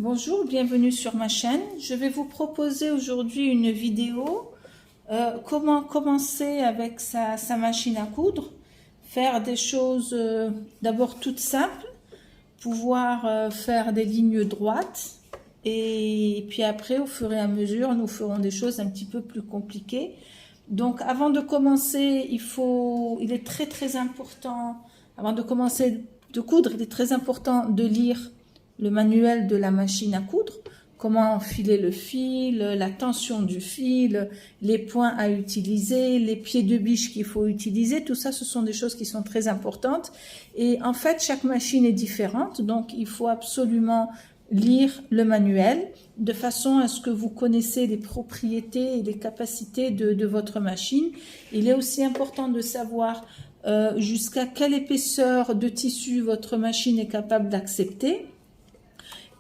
Bonjour, bienvenue sur ma chaîne. Je vais vous proposer aujourd'hui une vidéo comment commencer avec sa machine à coudre, faire des choses d'abord toutes simples, pouvoir faire des lignes droites et puis après au fur et à mesure nous ferons des choses un petit peu plus compliquées. Donc avant de commencer, il est très important, avant de commencer de coudre, il est très important de lire le manuel de la machine à coudre, comment enfiler le fil, la tension du fil, les points à utiliser, les pieds de biche qu'il faut utiliser, tout ça ce sont des choses qui sont très importantes et en fait chaque machine est différente, donc il faut absolument lire le manuel de façon à ce que vous connaissez les propriétés et les capacités de votre machine. Il est aussi important de savoir jusqu'à quelle épaisseur de tissu votre machine est capable d'accepter.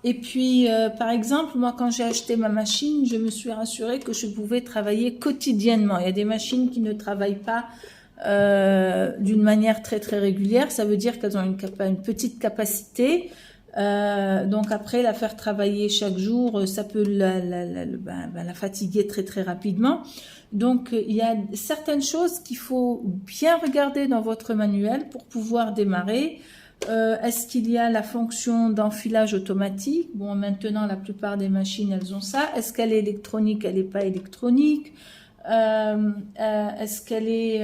Et puis, par exemple, moi, quand j'ai acheté ma machine, je me suis rassurée que je pouvais travailler quotidiennement. Il y a des machines qui ne travaillent pas d'une manière très régulière. Ça veut dire qu'elles ont une petite capacité. Donc après, la faire travailler chaque jour, ça peut la fatiguer très rapidement. Donc, il y a certaines choses qu'il faut bien regarder dans votre manuel pour pouvoir démarrer. Est-ce qu'il y a la fonction d'enfilage automatique? Bon, maintenant, la plupart des machines, elles ont ça. Est-ce qu'elle est électronique? Elle n'est pas électronique. Est-ce qu'elle est...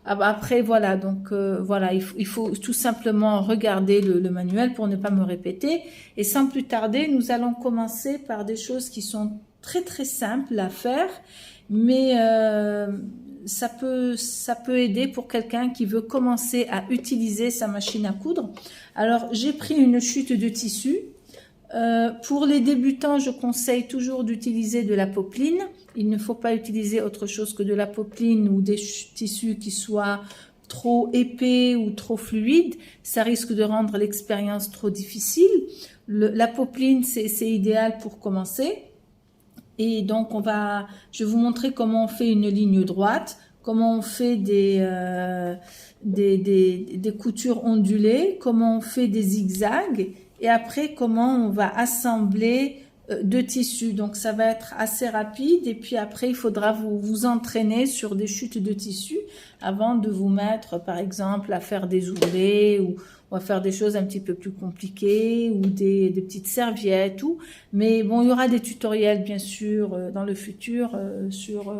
Après, voilà. Donc, voilà, il faut tout simplement regarder le manuel pour ne pas me répéter. Et sans plus tarder, nous allons commencer par des choses qui sont très simples à faire. Mais... ça peut aider pour quelqu'un qui veut commencer à utiliser sa machine à coudre. Alors, j'ai pris une chute de tissu. Pour les débutants, je conseille toujours d'utiliser de la popeline. Il ne faut pas utiliser autre chose que de la popeline ou des tissus qui soient trop épais ou trop fluides. Ça risque de rendre l'expérience trop difficile. La popeline, c'est idéal pour commencer. Et donc, je vais vous montrer comment on fait une ligne droite, comment on fait des coutures ondulées, comment on fait des zigzags, et après, comment on va assembler deux tissus. Donc, ça va être assez rapide, et puis après, il faudra vous entraîner sur des chutes de tissu avant de vous mettre, par exemple, à faire des ourlets ou à faire des choses un petit peu plus compliquées ou des petites serviettes. Mais bon, il y aura des tutoriels, bien sûr, dans le futur sur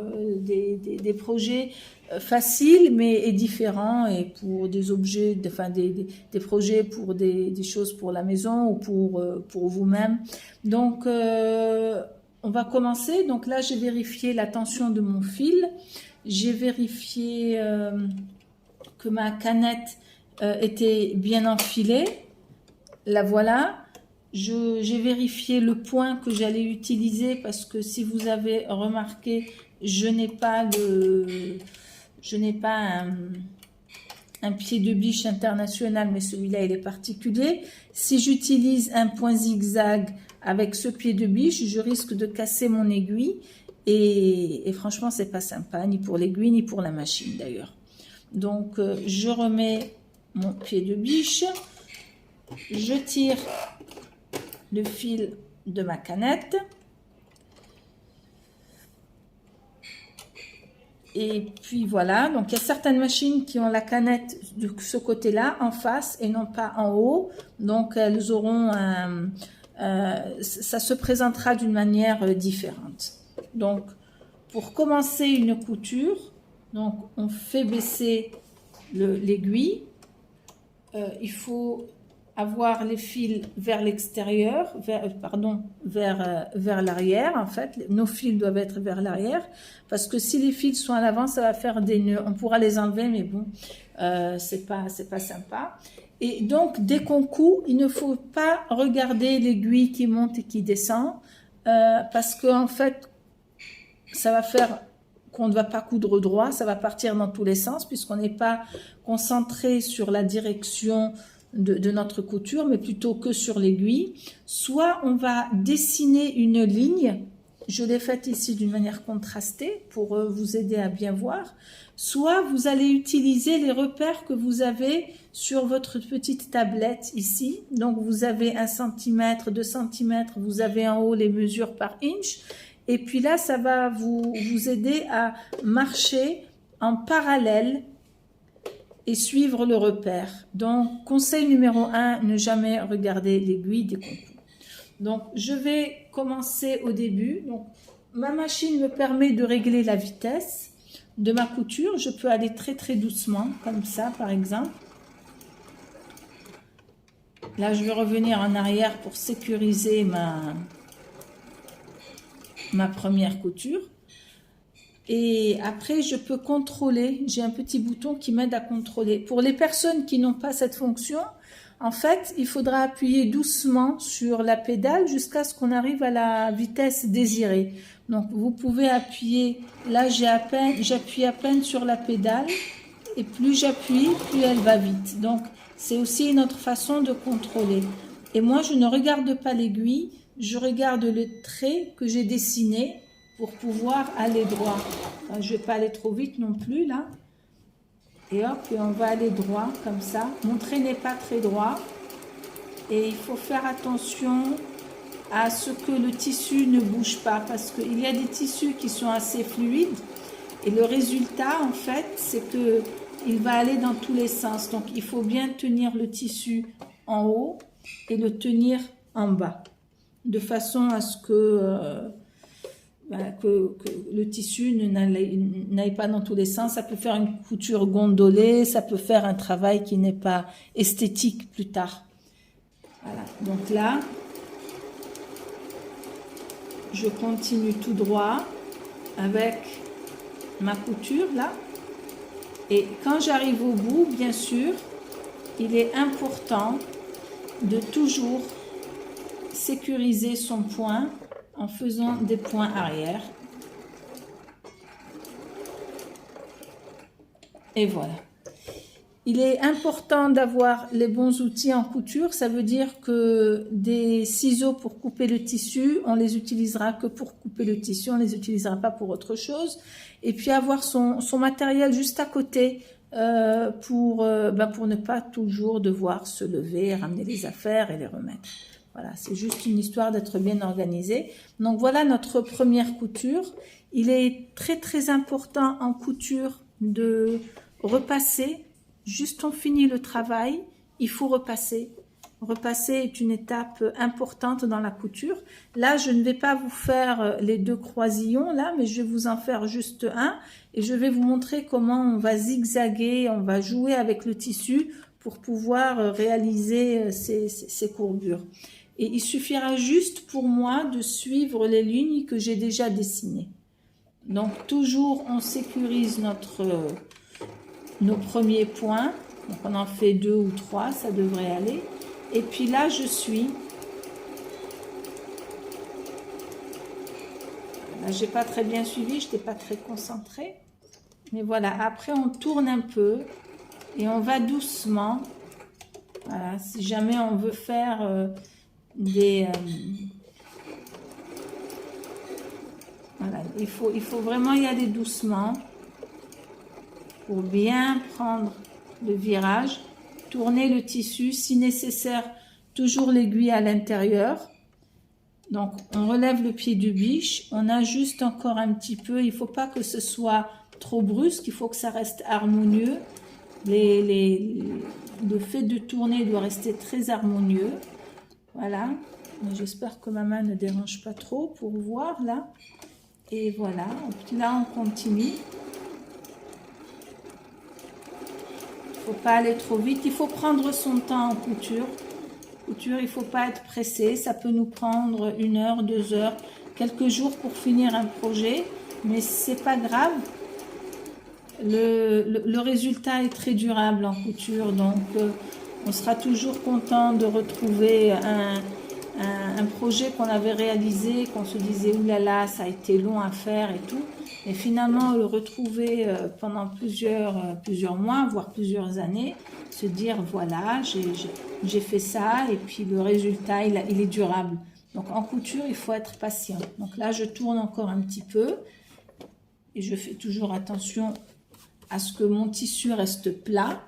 des projets faciles mais différents et pour des objets, enfin des projets pour des choses pour la maison ou pour vous-même. Donc, on va commencer. Donc là, j'ai vérifié la tension de mon fil. J'ai vérifié que ma canette était bien enfilée. La voilà. J'ai vérifié le point que j'allais utiliser parce que si vous avez remarqué, je n'ai pas un pied de biche international, mais celui-là il est particulier. Si j'utilise un point zigzag avec ce pied de biche, je risque de casser mon aiguille et franchement c'est pas sympa, ni pour l'aiguille ni pour la machine d'ailleurs. Donc je remets mon pied de biche, je tire le fil de ma canette et puis voilà. Donc il y a certaines machines qui ont la canette de ce côté là en face et non pas en haut, donc elles auront ça se présentera d'une manière différente. Donc pour commencer une couture, donc on fait baisser l'aiguille. Il faut avoir les fils vers l'extérieur, vers l'arrière. En fait, nos fils doivent être vers l'arrière parce que si les fils sont à l'avant, ça va faire des nœuds. On pourra les enlever, mais bon, c'est pas sympa. Et donc, dès qu'on coud, il ne faut pas regarder l'aiguille qui monte et qui descend parce que en fait, ça va faire qu'on ne va pas coudre droit, ça va partir dans tous les sens puisqu'on n'est pas concentré sur la direction de notre couture, mais plutôt que sur l'aiguille. Soit on va dessiner une ligne je l'ai faite ici d'une manière contrastée pour vous aider à bien voir, soit vous allez utiliser les repères que vous avez sur votre petite tablette ici. Donc vous avez 1 cm, 2 cm, vous avez en haut les mesures par inch. Et puis là, ça va vous aider à marcher en parallèle et suivre le repère. Donc, conseil numéro 1, ne jamais regarder l'aiguille des concours. Donc, je vais commencer au début. Donc, ma machine me permet de régler la vitesse de ma couture. Je peux aller très très doucement, comme ça par exemple. Là, je vais revenir en arrière pour sécuriser ma première couture. Et après, je peux contrôler. J'ai un petit bouton qui m'aide à contrôler. Pour les personnes qui n'ont pas cette fonction, en fait, il faudra appuyer doucement sur la pédale jusqu'à ce qu'on arrive à la vitesse désirée. Donc, vous pouvez appuyer. Là, j'appuie à peine sur la pédale. Et plus j'appuie, plus elle va vite. Donc, c'est aussi une autre façon de contrôler. Et moi, je ne regarde pas l'aiguille. Je regarde le trait que j'ai dessiné pour pouvoir aller droit. Enfin, je ne vais pas aller trop vite non plus, là. Et hop, et on va aller droit, comme ça. Mon trait n'est pas très droit. Et il faut faire attention à ce que le tissu ne bouge pas, parce qu'il y a des tissus qui sont assez fluides. Et le résultat, en fait, c'est que il va aller dans tous les sens. Donc, il faut bien tenir le tissu en haut et le tenir en bas. De façon à ce que le tissu n'aille pas dans tous les sens. Ça peut faire une couture gondolée, ça peut faire un travail qui n'est pas esthétique plus tard. Voilà, donc là, je continue tout droit avec ma couture là. Et quand j'arrive au bout, bien sûr, il est important de toujours sécuriser son point en faisant des points arrière. Et voilà. Il est important d'avoir les bons outils en couture. Ça veut dire que des ciseaux pour couper le tissu, on les utilisera que pour couper le tissu, on les utilisera pas pour autre chose. Et puis avoir son matériel juste à côté pour ne pas toujours devoir se lever, ramener les affaires et les remettre. Voilà, c'est juste une histoire d'être bien organisé. Donc voilà notre première couture. Il est très très important en couture de repasser. Juste on finit le travail, il faut repasser. Repasser est une étape importante dans la couture. Là, je ne vais pas vous faire les 2 croisillons là, mais je vais vous en faire juste un. Et je vais vous montrer comment on va zigzaguer, on va jouer avec le tissu pour pouvoir réaliser ces courbures. Et il suffira juste pour moi de suivre les lignes que j'ai déjà dessinées. Donc toujours on sécurise nos premiers points. Donc on en fait 2 ou 3, ça devrait aller. Et puis là je suis. Là j'ai pas très bien suivi, je n'étais pas très concentrée. Mais voilà, après on tourne un peu et on va doucement. Voilà, si jamais on veut faire voilà, il faut vraiment y aller doucement pour bien prendre le virage, tourner le tissu, si nécessaire, toujours l'aiguille à l'intérieur. Donc, on relève le pied du biche, on ajuste encore un petit peu, il ne faut pas que ce soit trop brusque, il faut que ça reste harmonieux. Le fait de tourner doit rester très harmonieux. Voilà, j'espère que ma main ne dérange pas trop pour voir là. Et voilà, là on continue. Il ne faut pas aller trop vite, il faut prendre son temps en couture. Il ne faut pas être pressé, ça peut nous prendre 1 heure, 2 heures, quelques jours pour finir un projet, mais c'est pas grave. Le résultat est très durable en couture, donc on sera toujours content de retrouver un projet qu'on avait réalisé, qu'on se disait oulala, ça a été long à faire et tout. Et finalement, le retrouver pendant plusieurs mois, voire plusieurs années, se dire voilà, j'ai fait ça et puis le résultat, il est durable. Donc en couture, il faut être patient. Donc là, je tourne encore un petit peu et je fais toujours attention à ce que mon tissu reste plat.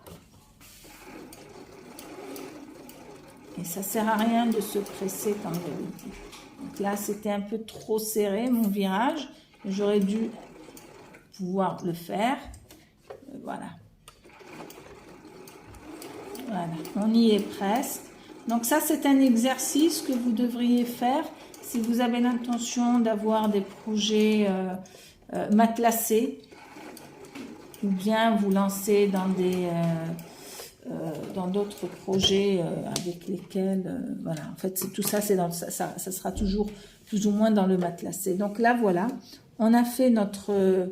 Et ça sert à rien de se presser comme j'avais dit. Donc là, c'était un peu trop serré mon virage. J'aurais dû pouvoir le faire. Voilà. Voilà, on y est presque. Donc ça, c'est un exercice que vous devriez faire si vous avez l'intention d'avoir des projets matelassés ou bien vous lancer dans dans d'autres projets avec lesquels, voilà, en fait, tout ça, ça sera toujours plus ou moins dans le matelassé. Donc là, voilà, on a fait notre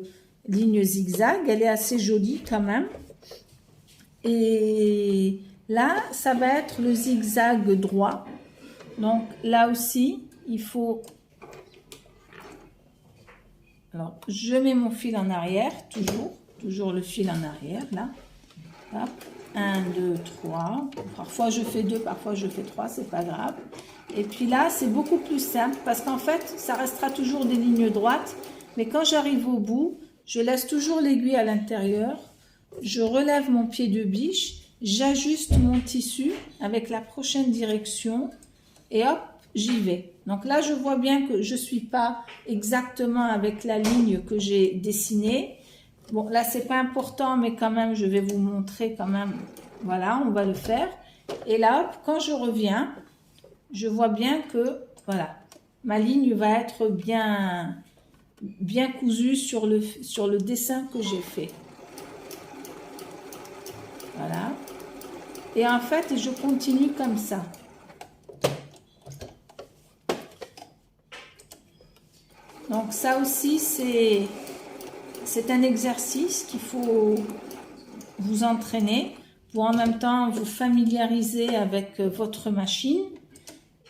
ligne zigzag, elle est assez jolie quand même. Et là, ça va être le zigzag droit. Donc là aussi, il faut... Alors, je mets mon fil en arrière, toujours le fil en arrière, là. Hop. 1, 2, 3. Parfois je fais 2, parfois je fais 3, c'est pas grave. Et puis là, c'est beaucoup plus simple parce qu'en fait, ça restera toujours des lignes droites. Mais quand j'arrive au bout, je laisse toujours l'aiguille à l'intérieur. Je relève mon pied de biche, j'ajuste mon tissu avec la prochaine direction et hop, j'y vais. Donc là, je vois bien que je ne suis pas exactement avec la ligne que j'ai dessinée. Bon, là, c'est pas important, mais quand même, je vais vous montrer quand même. Voilà, on va le faire. Et là, hop, quand je reviens, je vois bien que, voilà, ma ligne va être bien cousue sur le dessin que j'ai fait. Voilà. Et en fait, je continue comme ça. Donc ça aussi, c'est un exercice qu'il faut vous entraîner pour en même temps vous familiariser avec votre machine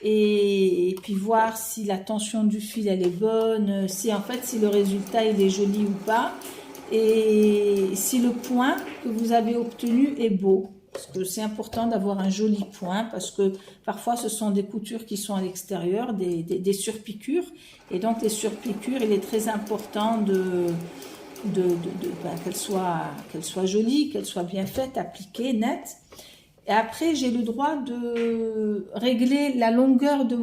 et puis voir si la tension du fil elle est bonne, si le résultat il est joli ou pas et si le point que vous avez obtenu est beau. Parce que c'est important d'avoir un joli point parce que parfois ce sont des coutures qui sont à l'extérieur, des surpiqûres. Et donc les surpiqûres, il est très important qu'elles soient jolies, qu'elles soient bien faites, appliquées, nettes. Et après, j'ai le droit de régler la longueur de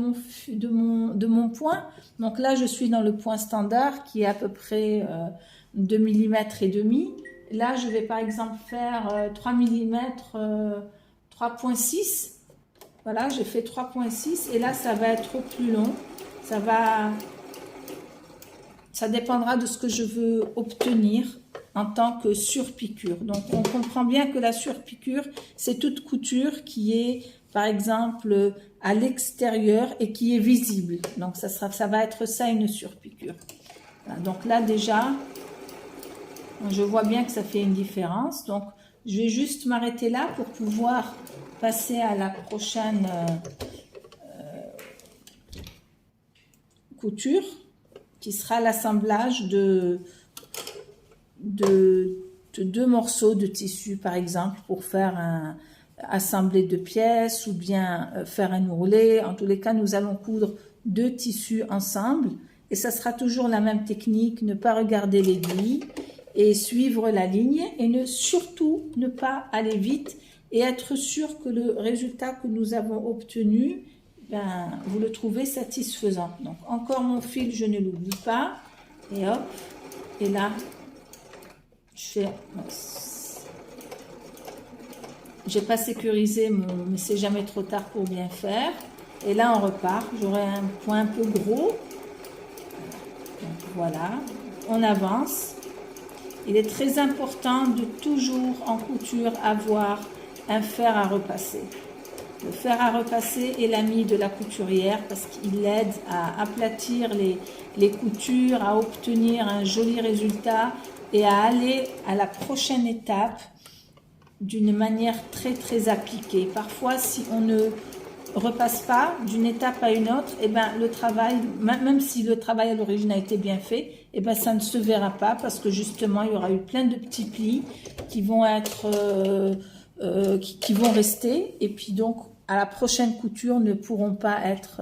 mon point. Donc là, je suis dans le point standard qui est à peu près 2 mm et demi. Là, je vais par exemple faire 3 mm 3.6. Voilà, j'ai fait 3.6 et là, ça va être plus long. Ça dépendra de ce que je veux obtenir en tant que surpiqûre. Donc, on comprend bien que la surpiqûre, c'est toute couture qui est, par exemple, à l'extérieur et qui est visible. Donc, ça va être ça une surpiqûre. Voilà, donc là, déjà... Je vois bien que ça fait une différence. Donc, je vais juste m'arrêter là pour pouvoir passer à la prochaine couture qui sera l'assemblage de 2 morceaux de tissu, par exemple, pour faire assembler 2 pièces ou bien faire un ourlet. En tous les cas, nous allons coudre 2 tissus ensemble et ça sera toujours la même technique, ne pas regarder l'aiguille et suivre la ligne et surtout ne pas aller vite et être sûr que le résultat que nous avons obtenu, vous le trouvez satisfaisant. Donc encore mon fil, je ne l'oublie pas et hop, et là, j'ai pas sécurisé mais c'est jamais trop tard pour bien faire. Et là, on repart. J'aurai un point un peu gros. Donc voilà, on avance. Il est très important de toujours en couture avoir un fer à repasser. Le fer à repasser est l'ami de la couturière parce qu'il aide à aplatir les coutures, à obtenir un joli résultat et à aller à la prochaine étape d'une manière très très appliquée. Parfois, si on ne repasse pas d'une étape à une autre, le travail, même si le travail à l'origine a été bien fait, ça ne se verra pas parce que justement il y aura eu plein de petits plis qui vont qui vont rester et puis donc à la prochaine couture ne pourront pas être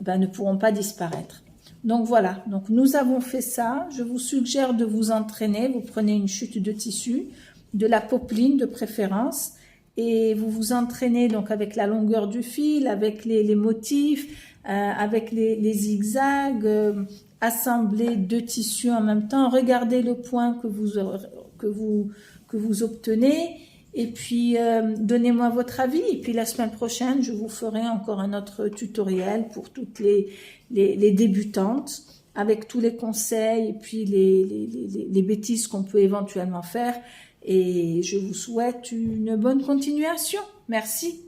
ne pourront pas disparaître. Donc voilà, donc nous avons fait ça. Je vous suggère de vous entraîner. Vous prenez une chute de tissu, de la popeline de préférence, et vous vous entraînez donc avec la longueur du fil, avec les motifs, avec les zigzags, assembler deux tissus en même temps. Regardez le point que vous obtenez. Et puis, donnez-moi votre avis. Et puis, la semaine prochaine, je vous ferai encore un autre tutoriel pour toutes les débutantes, avec tous les conseils et puis les bêtises qu'on peut éventuellement faire. Et je vous souhaite une bonne continuation. Merci.